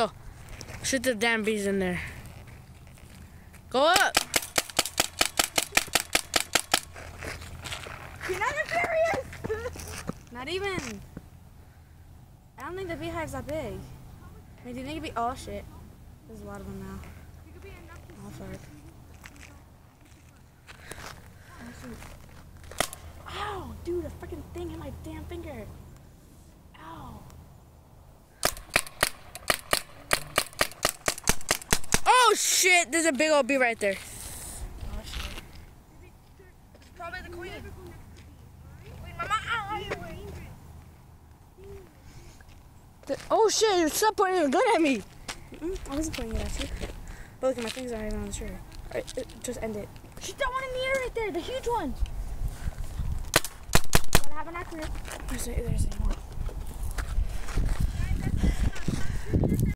go. Shoot the damn bees in there. Go up. You're not serious. Not even. I don't think the beehive's that big. I mean, do you think it'd be all shit? There's a lot of them now. Oh, fuck. Ow, dude, a freaking thing hit my damn finger. Ow. Oh shit, there's a big old bee right there. Oh shit. It's probably the queen. Wait, mama, ow. Oh shit, stop pointing a gun at me. I wasn't pointing it at you. But look at my fingers aren't even on the trigger. Alright, just end it. Shoot that one in the air right there, the huge one. Gotta have an accident. There's any more.